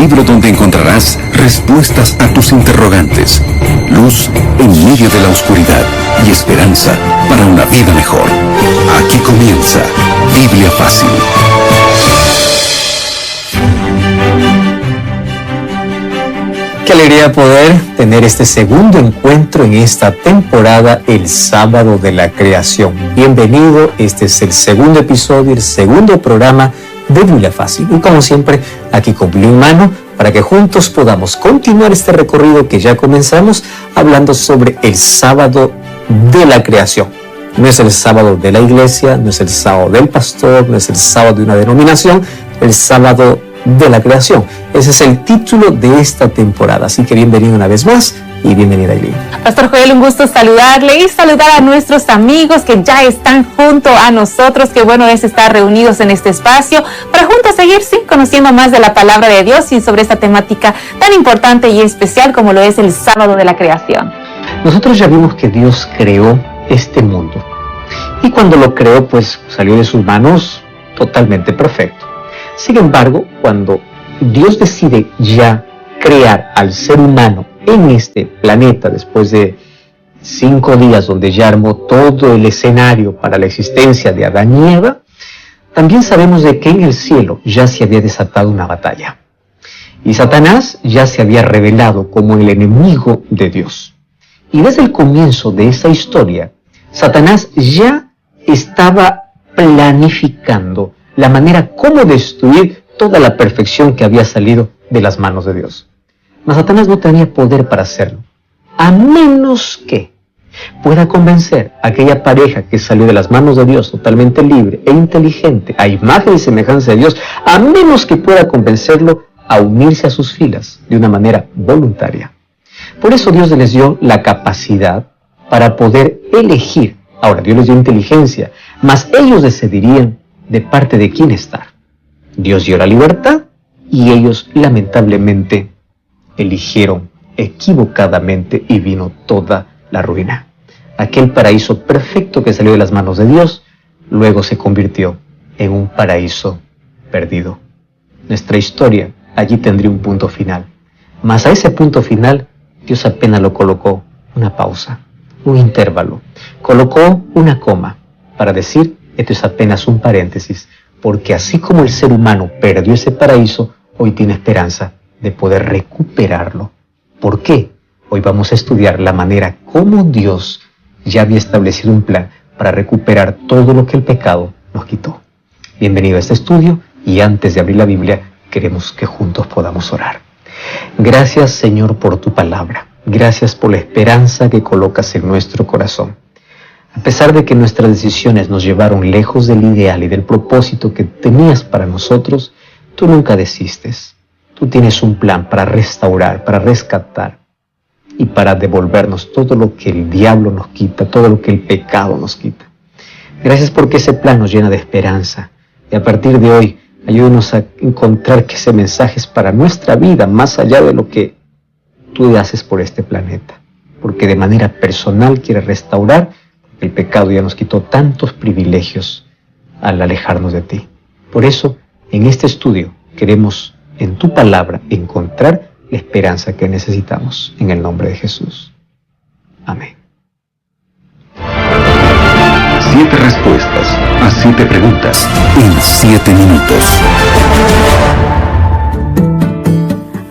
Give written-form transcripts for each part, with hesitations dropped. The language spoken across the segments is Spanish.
libro donde encontrarás respuestas a tus interrogantes, luz en medio de la oscuridad y esperanza para una vida mejor. Aquí comienza Biblia Fácil. Qué alegría poder tener este segundo encuentro en esta temporada, el Sábado de la Creación. Bienvenido, este es el segundo episodio, el segundo programa de Biblia Fácil. Y como siempre, aquí con Biblia en mano, para que juntos podamos continuar este recorrido que ya comenzamos hablando sobre el Sábado de la Creación. No es el sábado de la iglesia, no es el sábado del pastor, no es el sábado de una denominación, el sábado de la creación. Ese es el título de esta temporada. Así que bienvenido una vez más y bienvenida, Aileen. Pastor Joel, un gusto saludarle y saludar a nuestros amigos que ya están junto a nosotros. Qué bueno es estar reunidos en este espacio para juntos seguir conociendo más de la palabra de Dios y sobre esta temática tan importante y especial como lo es el sábado de la creación. Nosotros ya vimos que Dios creó este mundo y cuando lo creó pues salió de sus manos totalmente perfecto. Sin embargo, cuando Dios decide ya crear al ser humano en este planeta, después de 5 días donde ya armó todo el escenario para la existencia de Adán y Eva, también sabemos de que en el cielo ya se había desatado una batalla. Y Satanás ya se había revelado como el enemigo de Dios. Y desde el comienzo de esa historia, Satanás ya estaba planificando la manera como destruir toda la perfección que había salido de las manos de Dios. Mas Satanás no tenía poder para hacerlo, a menos que pueda convencer a aquella pareja que salió de las manos de Dios totalmente libre e inteligente, a imagen y semejanza de Dios, a menos que pueda convencerlo a unirse a sus filas de una manera voluntaria. Por eso Dios les dio la capacidad para poder elegir. Ahora, Dios les dio inteligencia, mas ellos decidirían de parte de quién estar. Dios dio la libertad y ellos lamentablemente eligieron equivocadamente y vino toda la ruina. Aquel paraíso perfecto que salió de las manos de Dios, luego se convirtió en un paraíso perdido. Nuestra historia allí tendría un punto final. Mas a ese punto final, Dios apenas lo colocó una pausa, un intervalo. Colocó una coma para decir: esto es apenas un paréntesis, porque así como el ser humano perdió ese paraíso, hoy tiene esperanza de poder recuperarlo. ¿Por qué? Hoy vamos a estudiar la manera como Dios ya había establecido un plan para recuperar todo lo que el pecado nos quitó. Bienvenido a este estudio y antes de abrir la Biblia, queremos que juntos podamos orar. Gracias, Señor, por tu palabra. Gracias por la esperanza que colocas en nuestro corazón. A pesar de que nuestras decisiones nos llevaron lejos del ideal y del propósito que tenías para nosotros, tú nunca desistes. Tú tienes un plan para restaurar, para rescatar y para devolvernos todo lo que el diablo nos quita, todo lo que el pecado nos quita. Gracias porque ese plan nos llena de esperanza. Y a partir de hoy, ayúdanos a encontrar que ese mensaje es para nuestra vida, más allá de lo que tú haces por este planeta. Porque de manera personal quieres restaurar. El pecado ya nos quitó tantos privilegios al alejarnos de ti. Por eso, en este estudio, queremos en tu palabra encontrar la esperanza que necesitamos. En el nombre de Jesús. Amén. 7 respuestas a 7 preguntas en 7 minutos.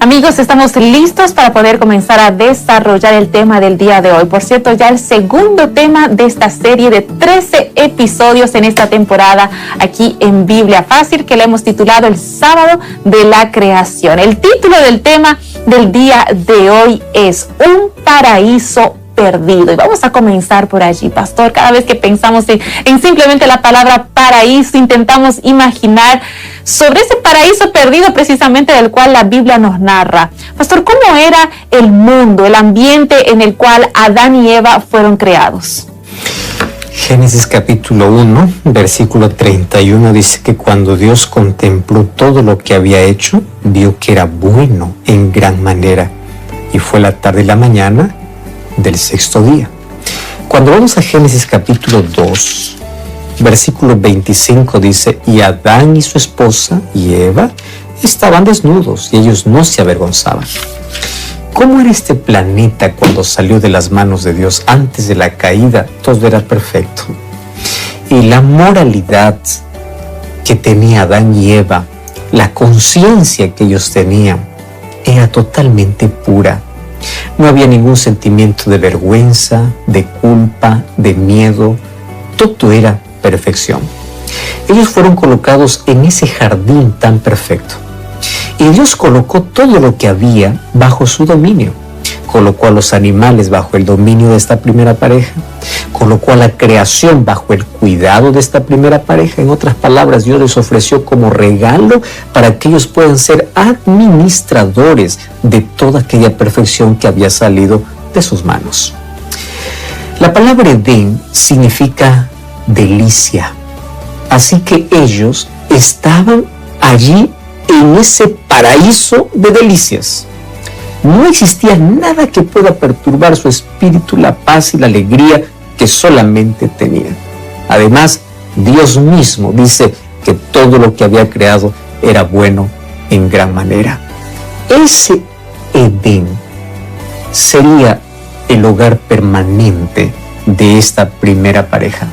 Amigos, estamos listos para poder comenzar a desarrollar el tema del día de hoy. Por cierto, ya el segundo tema de esta serie de 13 episodios en esta temporada aquí en Biblia Fácil, que le hemos titulado El Sábado de la Creación. El título del tema del día de hoy es Un paraíso perdido. Y vamos a comenzar por allí, pastor. Cada vez que pensamos en simplemente la palabra paraíso, intentamos imaginar sobre ese paraíso perdido precisamente del cual la Biblia nos narra. Pastor, ¿cómo era el mundo, el ambiente en el cual Adán y Eva fueron creados? Génesis capítulo 1, versículo 31 dice que cuando Dios contempló todo lo que había hecho, vio que era bueno en gran manera. Y fue la tarde y la mañana del 6º día. Cuando vamos a Génesis capítulo 2, versículo 25 dice: y Adán y su esposa y Eva estaban desnudos y ellos no se avergonzaban. ¿Cómo era este planeta cuando salió de las manos de Dios antes de la caída? Todo era perfecto. Y la moralidad que tenía Adán y Eva, la conciencia que ellos tenían, era totalmente pura. No había ningún sentimiento de vergüenza, de culpa, de miedo. Todo era perfección. Ellos fueron colocados en ese jardín tan perfecto. Y Dios colocó todo lo que había bajo su dominio. Colocó a los animales bajo el dominio de esta primera pareja. Colocó a la creación bajo el cuidado de esta primera pareja. En otras palabras, Dios les ofreció como regalo para que ellos puedan ser administradores de toda aquella perfección que había salido de sus manos. La palabra Edén significa delicia. Así que ellos estaban allí en ese paraíso de delicias. No existía nada que pueda perturbar su espíritu, la paz y la alegría que solamente tenían. Además, Dios mismo dice que todo lo que había creado era bueno en gran manera. Ese Edén sería el hogar permanente de esta primera pareja.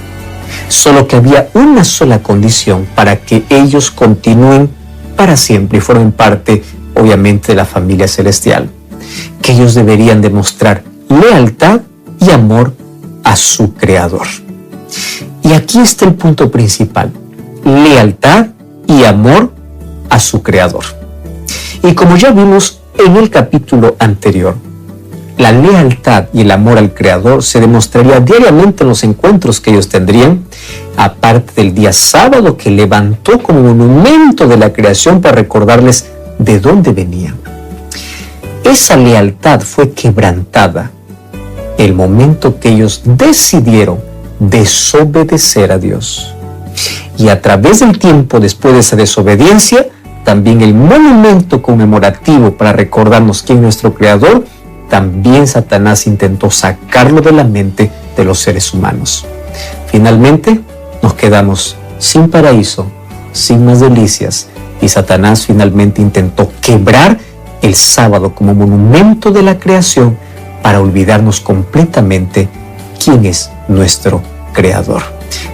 Solo que había una sola condición para que ellos continúen para siempre y formen parte, obviamente, de la familia celestial. Que ellos deberían demostrar lealtad y amor a su Creador. Y aquí está el punto principal: lealtad y amor a su Creador. Y como ya vimos en el capítulo anterior, la lealtad y el amor al Creador se demostraría diariamente en los encuentros que ellos tendrían, aparte del día sábado que levantó como monumento de la creación para recordarles de dónde venían. Esa lealtad fue quebrantada el momento que ellos decidieron desobedecer a Dios. Y a través del tiempo después de esa desobediencia, también el monumento conmemorativo para recordarnos quién es nuestro Creador, también Satanás intentó sacarlo de la mente de los seres humanos. Finalmente, nos quedamos sin paraíso, sin más delicias, y Satanás finalmente intentó quebrar el sábado como monumento de la creación para olvidarnos completamente quién es nuestro Creador.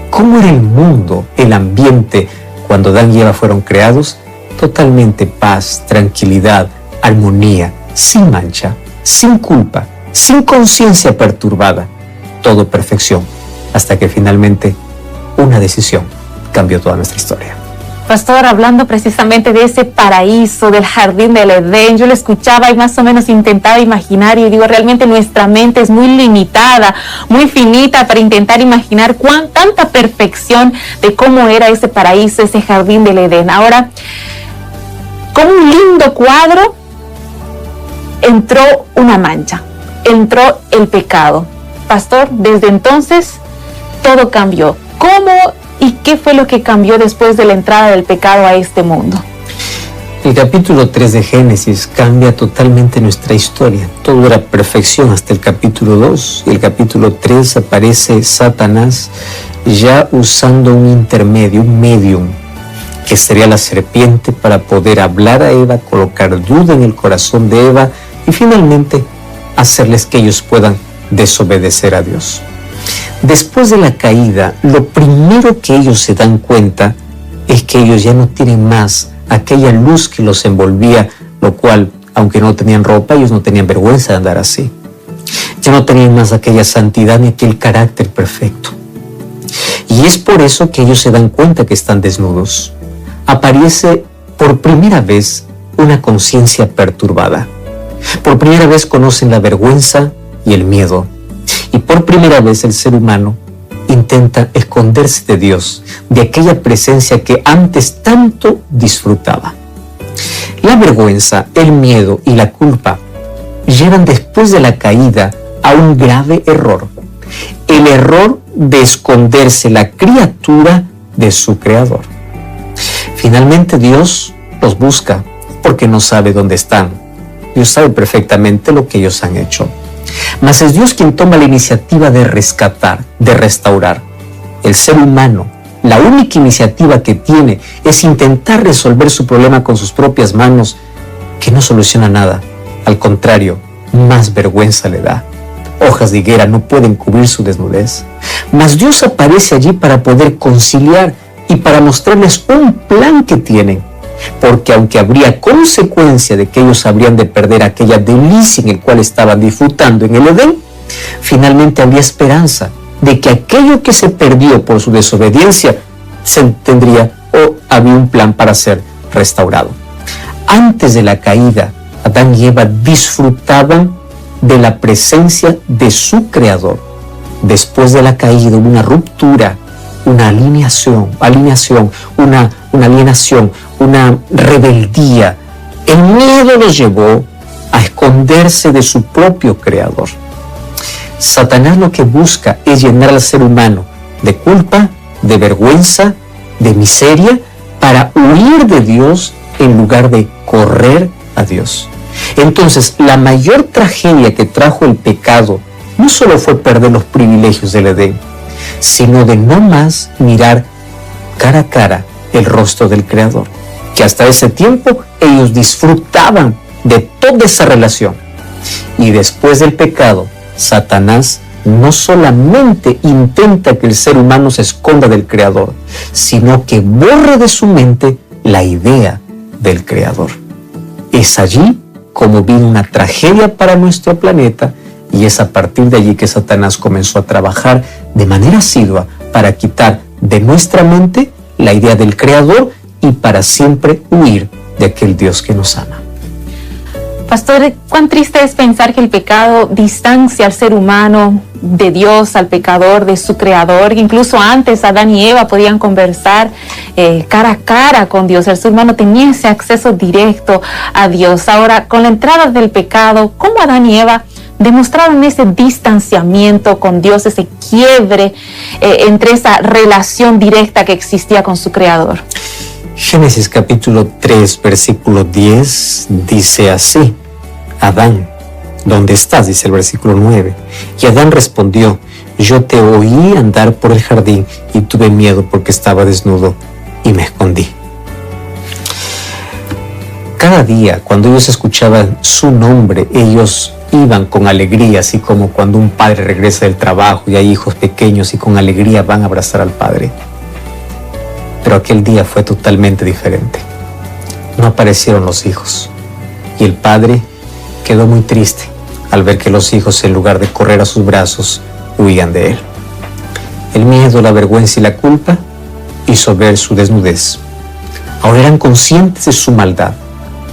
¿Cómo era el mundo, el ambiente, cuando Adán y Eva fueron creados? Totalmente paz, tranquilidad, armonía, sin mancha, sin culpa, sin conciencia perturbada, todo perfección, hasta que finalmente una decisión cambió toda nuestra historia. Pastor, hablando precisamente de ese paraíso, del jardín del Edén, yo lo escuchaba y más o menos intentaba imaginar, y digo, realmente nuestra mente es muy limitada, muy finita para intentar imaginar tanta perfección de cómo era ese paraíso, ese jardín del Edén. Ahora, con un lindo cuadro, entró una mancha, entró el pecado. Pastor, desde entonces todo cambió. ¿Cómo y qué fue lo que cambió después de la entrada del pecado a este mundo? El capítulo 3 de Génesis cambia totalmente nuestra historia. Todo era perfección hasta el capítulo 2. Y el capítulo 3 aparece Satanás ya usando un intermedio, un medium, que sería la serpiente, para poder hablar a Eva, colocar duda en el corazón de Eva y finalmente hacerles que ellos puedan desobedecer a Dios. Después de la caída, lo primero que ellos se dan cuenta es que ellos ya no tienen más aquella luz que los envolvía, lo cual, aunque no tenían ropa, ellos no tenían vergüenza de andar así. Ya no tenían más aquella santidad ni aquel carácter perfecto. Y es por eso que ellos se dan cuenta que están desnudos. Aparece por primera vez una conciencia perturbada. Por primera vez conocen la vergüenza y el miedo. Y por primera vez el ser humano intenta esconderse de Dios, de aquella presencia que antes tanto disfrutaba. La vergüenza, el miedo y la culpa llevan después de la caída a un grave error. El error de esconderse la criatura de su Creador. Finalmente Dios los busca porque no sabe dónde están. Dios sabe perfectamente lo que ellos han hecho. Mas es Dios quien toma la iniciativa de rescatar, de restaurar. El ser humano la única iniciativa que tiene es intentar resolver su problema con sus propias manos, que no soluciona nada. Al contrario, más vergüenza le da. Hojas de higuera no pueden cubrir su desnudez. Mas Dios aparece allí para poder conciliar y para mostrarles un plan que tienen. Porque aunque habría consecuencia de que ellos habrían de perder aquella delicia en el cual estaban disfrutando en el Edén, finalmente habría esperanza de que aquello que se perdió por su desobediencia se tendría o había un plan para ser restaurado. Antes de la caída, Adán y Eva disfrutaban de la presencia de su Creador. Después de la caída hubo una ruptura, una alienación, una rebeldía. El miedo los llevó a esconderse de su propio Creador. Satanás lo que busca es llenar al ser humano de culpa, de vergüenza, de miseria, para huir de Dios en lugar de correr a Dios. Entonces, la mayor tragedia que trajo el pecado no solo fue perder los privilegios del Edén, sino de no más mirar cara a cara el rostro del Creador, que hasta ese tiempo ellos disfrutaban de toda esa relación. Y después del pecado, Satanás no solamente intenta que el ser humano se esconda del Creador, sino que borre de su mente la idea del Creador. Es allí como vino una tragedia para nuestro planeta, y es a partir de allí que Satanás comenzó a trabajar de manera asidua para quitar de nuestra mente la idea del Creador y para siempre huir de aquel Dios que nos ama. Pastor, cuán triste es pensar que el pecado distancia al ser humano de Dios, al pecador, de su Creador. Incluso antes Adán y Eva podían conversar cara a cara con Dios. El ser humano tenía ese acceso directo a Dios. Ahora, con la entrada del pecado, ¿cómo Adán y Eva demostraron ese distanciamiento con Dios, ese quiebre entre esa relación directa que existía con su Creador? Génesis capítulo 3, versículo 10 dice así: Adán, ¿dónde estás?, dice el versículo 9. Y Adán respondió: yo te oí andar por el jardín y tuve miedo porque estaba desnudo y me escondí. Cada día, cuando ellos escuchaban su nombre, ellos iban con alegría, así como cuando un padre regresa del trabajo y hay hijos pequeños y con alegría van a abrazar al padre. Pero aquel día fue totalmente diferente. No aparecieron los hijos y el padre quedó muy triste al ver que los hijos, en lugar de correr a sus brazos, huían de él. El miedo, la vergüenza y la culpa hizo ver su desnudez. Ahora eran conscientes de su maldad.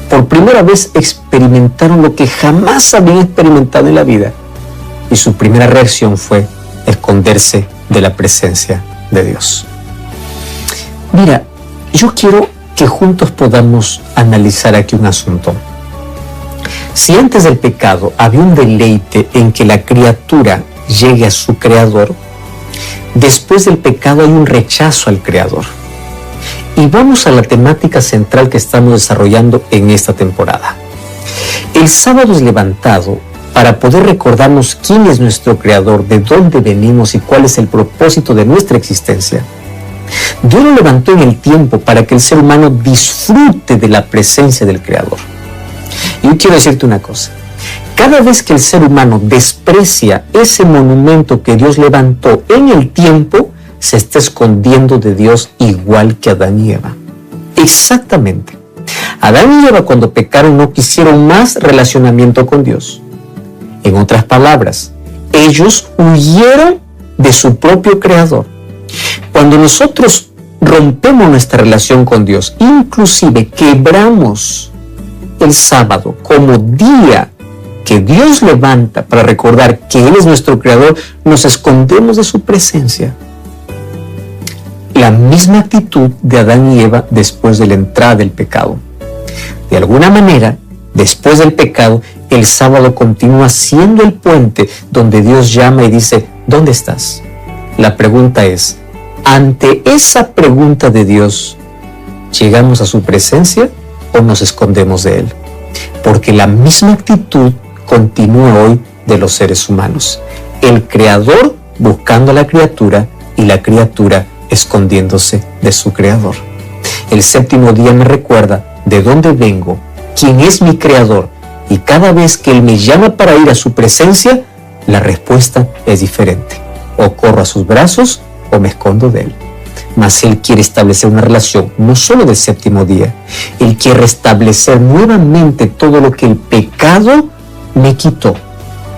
Por primera vez experimentaron lo que jamás habían experimentado en la vida, y su primera reacción fue esconderse de la presencia de Dios. Mira, yo quiero que juntos podamos analizar aquí un asunto. Si antes del pecado había un deleite en que la criatura llegue a su Creador, después del pecado hay un rechazo al Creador. Y vamos a la temática central que estamos desarrollando en esta temporada. El sábado es levantado para poder recordarnos quién es nuestro Creador, de dónde venimos y cuál es el propósito de nuestra existencia. Dios lo levantó en el tiempo para que el ser humano disfrute de la presencia del Creador. Y yo quiero decirte una cosa: cada vez que el ser humano desprecia ese monumento que Dios levantó en el tiempo, se está escondiendo de Dios, igual que Adán y Eva. Exactamente. Adán y Eva, cuando pecaron, no quisieron más relacionamiento con Dios. En otras palabras, ellos huyeron de su propio Creador. Cuando nosotros rompemos nuestra relación con Dios, inclusive quebramos el sábado como día que Dios levanta para recordar que Él es nuestro Creador, nos escondemos de su presencia. La misma actitud de Adán y Eva después de la entrada del pecado. De alguna manera, después del pecado, el sábado continúa siendo el puente donde Dios llama y dice: ¿dónde estás? La pregunta es, ante esa pregunta de Dios, ¿llegamos a su presencia o nos escondemos de Él? Porque la misma actitud continúa hoy de los seres humanos. El Creador buscando a la criatura y la criatura escondiéndose de su Creador. El séptimo día me recuerda de dónde vengo, quién es mi Creador, y cada vez que Él me llama para ir a su presencia, la respuesta es diferente. O corro a sus brazos o me escondo de Él. Mas Él quiere establecer una relación, no solo del séptimo día. Él quiere restablecer nuevamente todo lo que el pecado me quitó.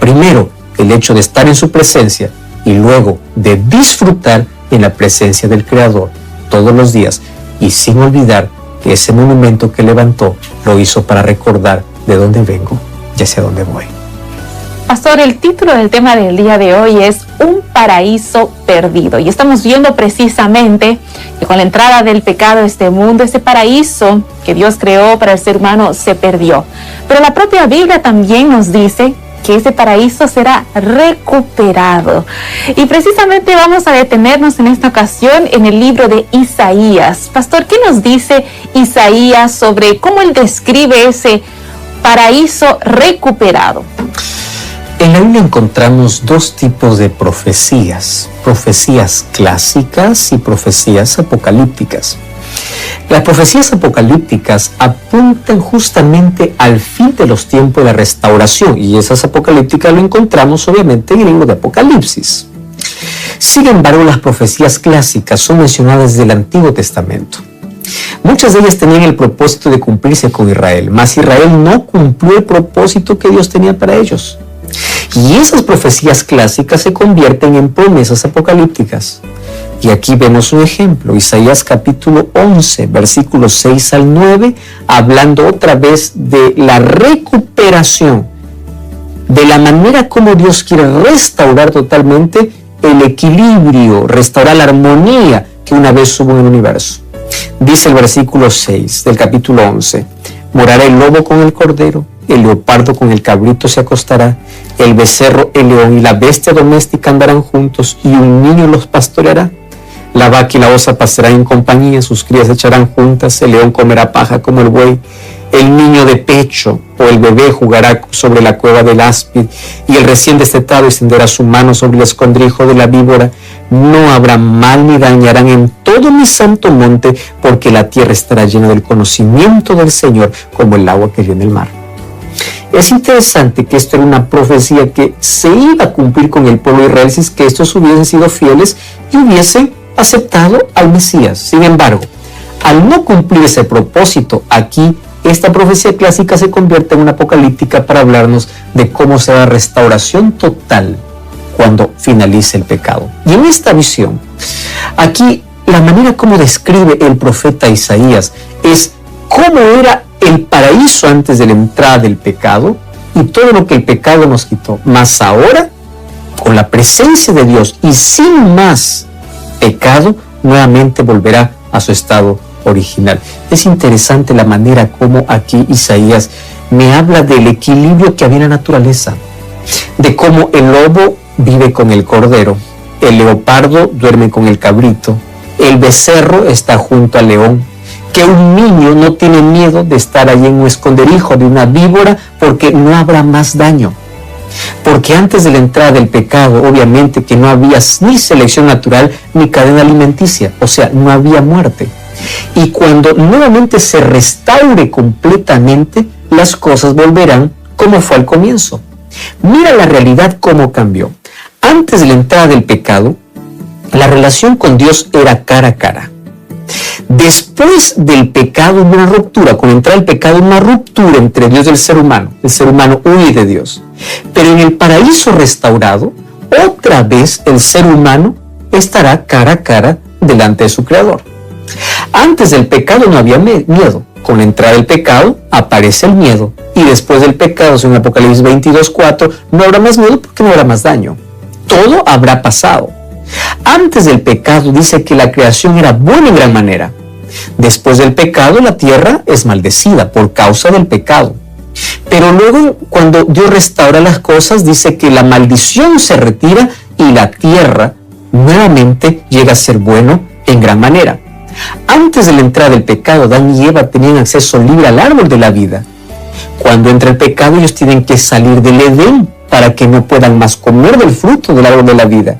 Primero, el hecho de estar en su presencia y luego de disfrutar en la presencia del Creador todos los días, y sin olvidar que ese monumento que levantó lo hizo para recordar de dónde vengo y hacia dónde voy. Pastor, el título del tema del día de hoy es Un paraíso perdido, y estamos viendo precisamente que con la entrada del pecado a este mundo, ese paraíso que Dios creó para el ser humano se perdió. Pero la propia Biblia también nos dice que ese paraíso será recuperado. Y precisamente vamos a detenernos en esta ocasión en el libro de Isaías. Pastor, ¿qué nos dice Isaías sobre cómo él describe ese paraíso recuperado? En la Biblia encontramos dos tipos de profecías: profecías clásicas y profecías apocalípticas. Las profecías apocalípticas apuntan justamente al fin de los tiempos de la restauración, y esas apocalípticas lo encontramos obviamente en el libro de Apocalipsis. Sin embargo, las profecías clásicas son mencionadas desde el Antiguo Testamento. Muchas de ellas tenían el propósito de cumplirse con Israel, mas Israel no cumplió el propósito que Dios tenía para ellos. Y esas profecías clásicas se convierten en promesas apocalípticas. Y aquí vemos un ejemplo, Isaías capítulo 11, versículos 6 al 9, hablando otra vez de la recuperación, de la manera como Dios quiere restaurar totalmente el equilibrio, restaurar la armonía que una vez hubo en el universo. Dice el versículo 6 del capítulo 11, morará el lobo con el cordero, el leopardo con el cabrito se acostará, el becerro, el león y la bestia doméstica andarán juntos, y un niño los pastoreará. La vaca y la osa pasarán en compañía, sus crías se echarán juntas, el león comerá paja como el buey, el niño de pecho o el bebé jugará sobre la cueva del áspid, y el recién destetado extenderá su mano sobre el escondrijo de la víbora. No habrá mal ni dañarán en todo mi santo monte, porque la tierra estará llena del conocimiento del Señor, como el agua que llena el mar. Es interesante que esto era una profecía que se iba a cumplir con el pueblo de Israel si es que estos hubiesen sido fieles y hubiesen aceptado al Mesías. Sin embargo, al no cumplir ese propósito, aquí esta profecía clásica se convierte en una apocalíptica para hablarnos de cómo será la restauración total cuando finalice el pecado. Y en esta visión, aquí la manera como describe el profeta Isaías es cómo era el paraíso antes de la entrada del pecado y todo lo que el pecado nos quitó. Mas ahora, con la presencia de Dios y sin más pecado, nuevamente volverá a su estado original. Es interesante la manera como aquí Isaías me habla del equilibrio que había en la naturaleza, de cómo el lobo vive con el cordero, el leopardo duerme con el cabrito, el becerro está junto al león, que un niño no tiene miedo de estar allí en un esconderijo de una víbora porque no habrá más daño. Porque antes de la entrada del pecado, obviamente que no había ni selección natural ni cadena alimenticia, o sea, no había muerte. Y cuando nuevamente se restaure completamente, las cosas volverán como fue al comienzo. Mira la realidad cómo cambió. Antes de la entrada del pecado, la relación con Dios era cara a cara. Después del pecado, una ruptura. Con la entrada del pecado, una ruptura entre Dios y el ser humano. El ser humano huye de Dios. Pero en el paraíso restaurado, otra vez el ser humano estará cara a cara delante de su Creador. Antes del pecado no había miedo. Con la entrada del pecado aparece el miedo. Y después del pecado, según Apocalipsis 22:4, no habrá más miedo porque no habrá más daño. Todo habrá pasado. Antes del pecado dice que la creación era buena en gran manera. Después del pecado la tierra es maldecida por causa del pecado. Pero luego cuando Dios restaura las cosas dice que la maldición se retira y la tierra nuevamente llega a ser bueno en gran manera. Antes de la entrada del pecado, Adán y Eva tenían acceso libre al árbol de la vida. Cuando entra el pecado ellos tienen que salir del Edén para que no puedan más comer del fruto del árbol de la vida.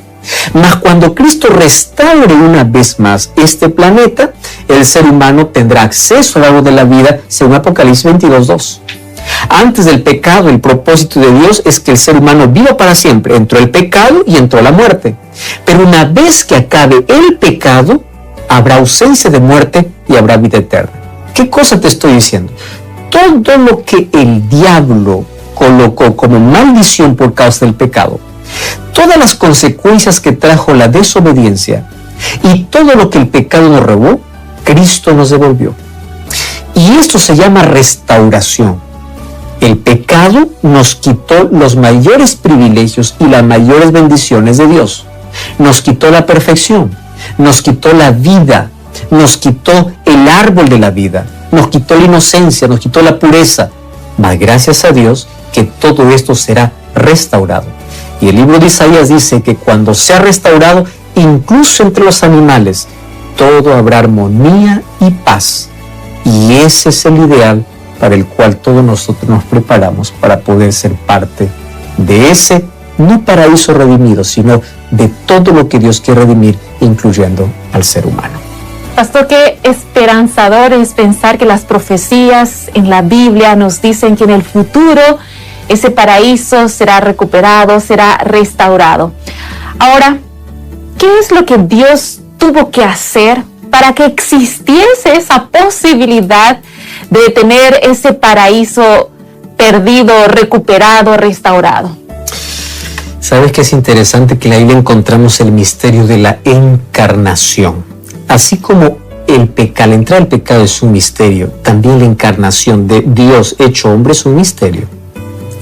Mas cuando Cristo restaure una vez más este planeta, el ser humano tendrá acceso al árbol de la vida, según Apocalipsis 22:2. Antes del pecado, el propósito de Dios es que el ser humano viva para siempre. Entró el pecado y entró la muerte. Pero una vez que acabe el pecado, habrá ausencia de muerte y habrá vida eterna. ¿Qué cosa te estoy diciendo? Todo lo que el diablo colocó como maldición por causa del pecado, todas las consecuencias que trajo la desobediencia y todo lo que el pecado nos robó, Cristo nos devolvió. Y esto se llama restauración. El pecado nos quitó los mayores privilegios y las mayores bendiciones de Dios. Nos quitó la perfección, nos quitó la vida, nos quitó el árbol de la vida, nos quitó la inocencia, nos quitó la pureza. Mas gracias a Dios que todo esto será restaurado. Y el libro de Isaías dice que cuando sea restaurado, incluso entre los animales, todo habrá armonía y paz. Y ese es el ideal para el cual todos nosotros nos preparamos para poder ser parte de ese, no paraíso redimido, sino de todo lo que Dios quiere redimir, incluyendo al ser humano. Pastor, qué esperanzador es pensar que las profecías en la Biblia nos dicen que en el futuro ese paraíso será recuperado, será restaurado. Ahora, ¿qué es lo que Dios tuvo que hacer para que existiese esa posibilidad de tener ese paraíso perdido, recuperado, restaurado? ¿Sabes qué es interesante? Que en la Biblia encontramos el misterio de la encarnación. Así como la entrada del pecado es un misterio, también la encarnación de Dios hecho hombre es un misterio.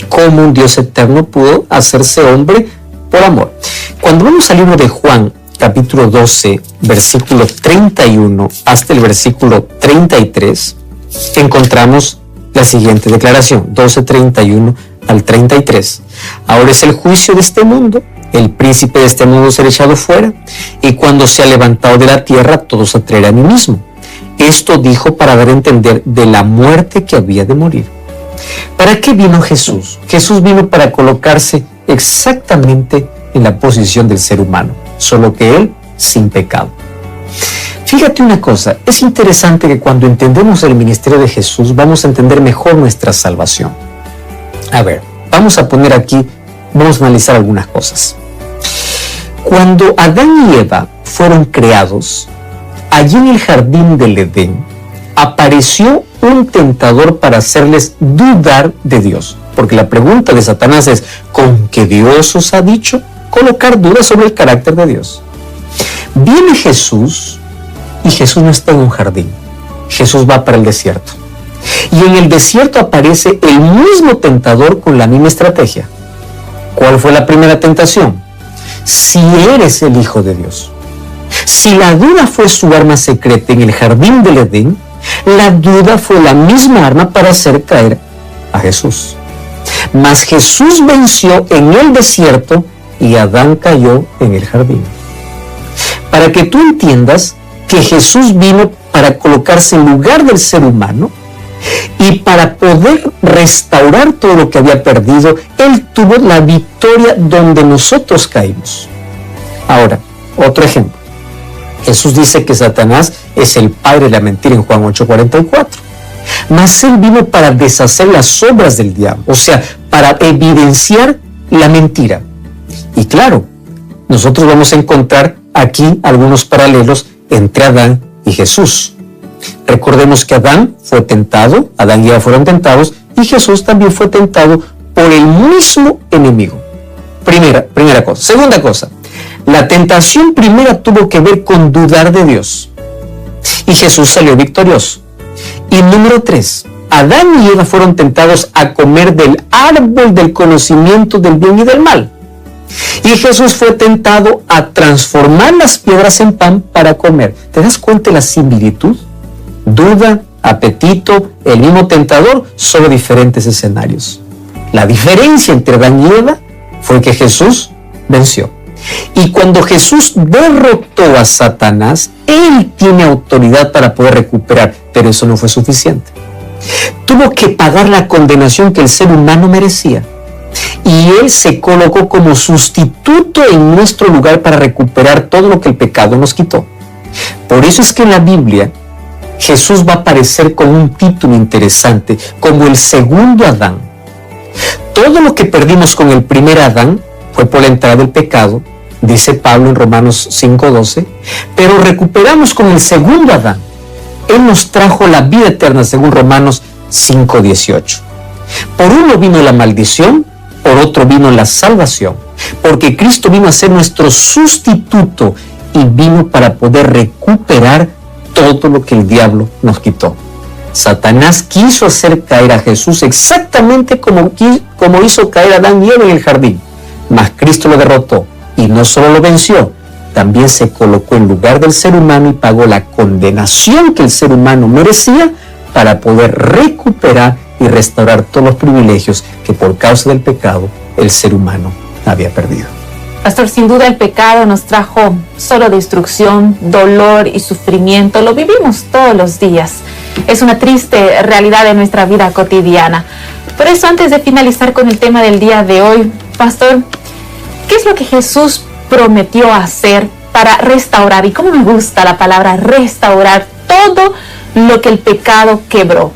¿Cómo un Dios eterno pudo hacerse hombre por amor? Cuando vamos al libro de Juan, capítulo 12, versículo 31 hasta el versículo 33, encontramos la siguiente declaración, 12:31 al 33. Ahora es el juicio de este mundo, el príncipe de este mundo será echado fuera, y cuando sea levantado de la tierra, todo se atraerá a mí mismo. Esto dijo para dar a entender de la muerte que había de morir. ¿Para qué vino Jesús? Jesús vino para colocarse exactamente en la posición del ser humano, solo que él sin pecado. Fíjate una cosa, es interesante que cuando entendemos el ministerio de Jesús, vamos a entender mejor nuestra salvación. A ver, vamos a analizar algunas cosas. Cuando Adán y Eva fueron creados, allí en el jardín del Edén, apareció un tentador para hacerles dudar de Dios. Porque la pregunta de Satanás es, ¿con qué Dios os ha dicho? Colocar dudas sobre el carácter de Dios. Viene Jesús, y Jesús no está en un jardín. Jesús va para el desierto. Y en el desierto aparece el mismo tentador con la misma estrategia. ¿Cuál fue la primera tentación? Si eres el Hijo de Dios. Si la duda fue su arma secreta en el jardín del Edén, la duda fue la misma arma para hacer caer a Jesús. Mas Jesús venció en el desierto y Adán cayó en el jardín. Para que tú entiendas que Jesús vino para colocarse en lugar del ser humano y para poder restaurar todo lo que había perdido, Él tuvo la victoria donde nosotros caímos. Ahora, otro ejemplo. Jesús dice que Satanás es el padre de la mentira en Juan 8:44. Mas Él vino para deshacer las obras del diablo, o sea, para evidenciar la mentira. Y claro, nosotros vamos a encontrar aquí algunos paralelos entre Adán y Jesús. Recordemos que Adán fue tentado, Adán y Eva fueron tentados, y Jesús también fue tentado por el mismo enemigo. Primera cosa. Segunda cosa, la tentación primera tuvo que ver con dudar de Dios, y Jesús salió victorioso. Y número 3, Adán y Eva fueron tentados a comer del árbol del conocimiento del bien y del mal. Y Jesús fue tentado a transformar las piedras en pan para comer. ¿Te das cuenta de la similitud? Duda, apetito, el mismo tentador, solo diferentes escenarios. La diferencia entre Adán y Eva fue que Jesús venció. Y cuando Jesús derrotó a Satanás, Él tiene autoridad para poder recuperar, pero eso no fue suficiente. Tuvo que pagar la condenación que el ser humano merecía. Y Él se colocó como sustituto en nuestro lugar para recuperar todo lo que el pecado nos quitó. Por eso es que en la Biblia Jesús va a aparecer con un título interesante, como el segundo Adán. Todo lo que perdimos con el primer Adán fue por la entrada del pecado, dice Pablo en Romanos 5:12, pero recuperamos con el segundo Adán. Él nos trajo la vida eterna, según Romanos 5:18. Por uno vino la maldición, por otro vino la salvación, porque Cristo vino a ser nuestro sustituto y vino para poder recuperar todo lo que el diablo nos quitó. Satanás quiso hacer caer a Jesús exactamente como hizo caer a Adán y Eva en el jardín, mas Cristo lo derrotó y no solo lo venció, también se colocó en lugar del ser humano y pagó la condenación que el ser humano merecía para poder recuperar y restaurar todos los privilegios que por causa del pecado el ser humano había perdido. Pastor, sin duda el pecado nos trajo solo destrucción, dolor y sufrimiento. Lo vivimos todos los días. Es una triste realidad de nuestra vida cotidiana. Por eso, antes de finalizar con el tema del día de hoy, Pastor, ¿qué es lo que Jesús prometió hacer para restaurar? Y cómo me gusta la palabra restaurar todo lo que el pecado quebró.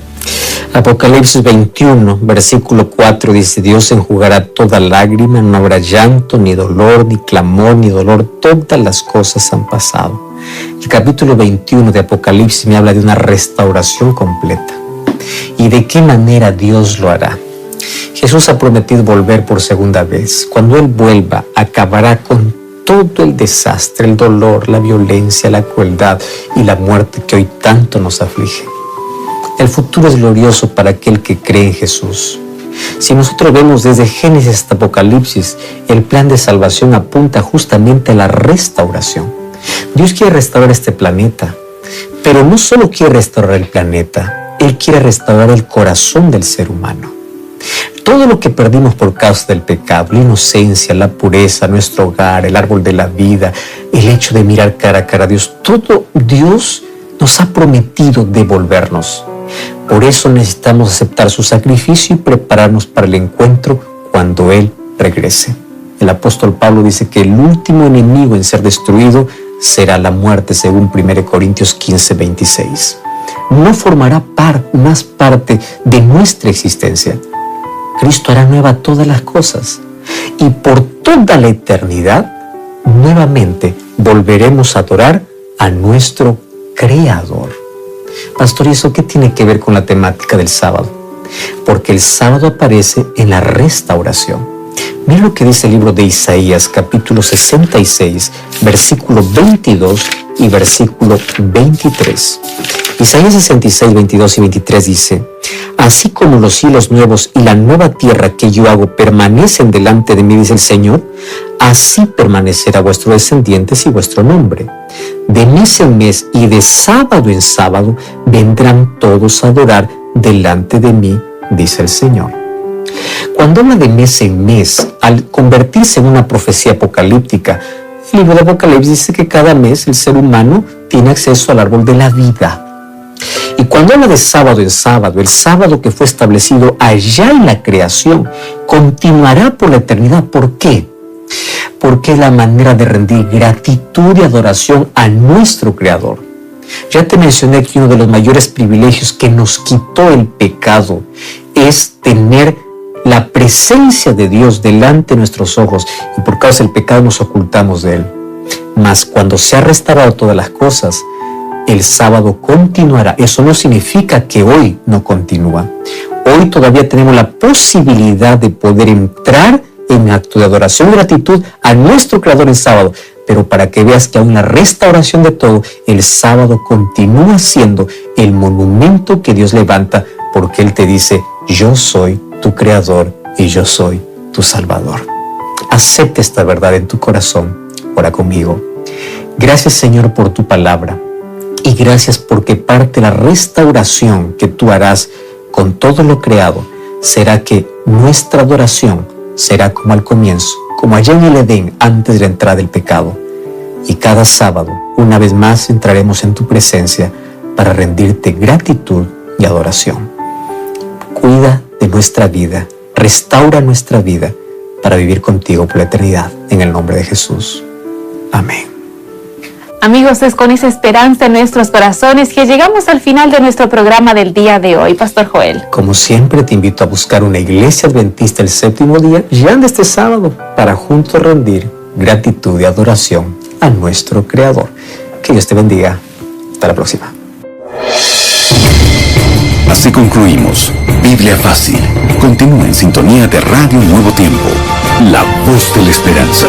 Apocalipsis 21, versículo 4 dice: Dios enjugará toda lágrima, no habrá llanto, ni dolor, ni clamor, ni dolor, todas las cosas han pasado. El capítulo 21 de Apocalipsis me habla de una restauración completa. ¿Y de qué manera Dios lo hará? Jesús ha prometido volver por segunda vez. Cuando Él vuelva, acabará con todo el desastre, el dolor, la violencia, la crueldad y la muerte que hoy tanto nos aflige. El futuro es glorioso para aquel que cree en Jesús. Si nosotros vemos desde Génesis hasta Apocalipsis, el plan de salvación apunta justamente a la restauración. Dios quiere restaurar este planeta, pero no solo quiere restaurar el planeta, Él quiere restaurar el corazón del ser humano. Todo lo que perdimos por causa del pecado, la inocencia, la pureza, nuestro hogar, el árbol de la vida, el hecho de mirar cara a cara a Dios, todo Dios nos ha prometido devolvernos. Por eso necesitamos aceptar su sacrificio y prepararnos para el encuentro cuando Él regrese. El apóstol Pablo dice que el último enemigo en ser destruido será la muerte, según 1 Corintios 15:26. No formará más parte de nuestra existencia. Cristo hará nueva todas las cosas y por toda la eternidad nuevamente volveremos a adorar a nuestro Creador. Pastor, ¿y eso qué tiene que ver con la temática del sábado? Porque el sábado aparece en la restauración. Mira lo que dice el libro de Isaías, capítulo 66, versículo 22 y versículo 23. Isaías 66, 22 y 23 dice: Así como los cielos nuevos y la nueva tierra que yo hago permanecen delante de mí, dice el Señor, así permanecerá vuestros descendientes y vuestro nombre. De mes en mes y de sábado en sábado vendrán todos a adorar delante de mí, dice el Señor. Cuando habla de mes en mes, al convertirse en una profecía apocalíptica, el libro de Apocalipsis dice que cada mes el ser humano tiene acceso al árbol de la vida. Y cuando habla de sábado en sábado, el sábado que fue establecido allá en la creación, continuará por la eternidad. ¿Por qué? Porque es la manera de rendir gratitud y adoración a nuestro Creador. Ya te mencioné que uno de los mayores privilegios que nos quitó el pecado es tener la presencia de Dios delante de nuestros ojos, y por causa del pecado nos ocultamos de Él. Mas cuando se ha restaurado todas las cosas, el sábado continuará. Eso no significa que hoy no continúa. Hoy todavía tenemos la posibilidad de poder entrar en acto de adoración y gratitud a nuestro Creador el sábado. Pero para que veas que aún la restauración de todo, el sábado continúa siendo el monumento que Dios levanta, porque Él te dice: yo soy tu Creador y yo soy tu Salvador. Acepta esta verdad en tu corazón. Ora conmigo. Gracias, Señor, por tu palabra. Y gracias porque parte de la restauración que tú harás con todo lo creado será que nuestra adoración será como al comienzo, como allá en el Edén antes de la entrada del pecado. Y cada sábado, una vez más, entraremos en tu presencia para rendirte gratitud y adoración. Cuida de nuestra vida Restaura nuestra vida para vivir contigo por la eternidad. En el nombre de Jesús. Amén. Amigos, es con esa esperanza en nuestros corazones que llegamos al final de nuestro programa del día de hoy. Pastor Joel. Como siempre, te invito a buscar una iglesia adventista el séptimo día, ya de este sábado, para juntos rendir gratitud y adoración a nuestro Creador. Que Dios te bendiga. Hasta la próxima. Así concluimos Biblia Fácil. Continúa en sintonía de Radio Nuevo Tiempo, la voz de la esperanza.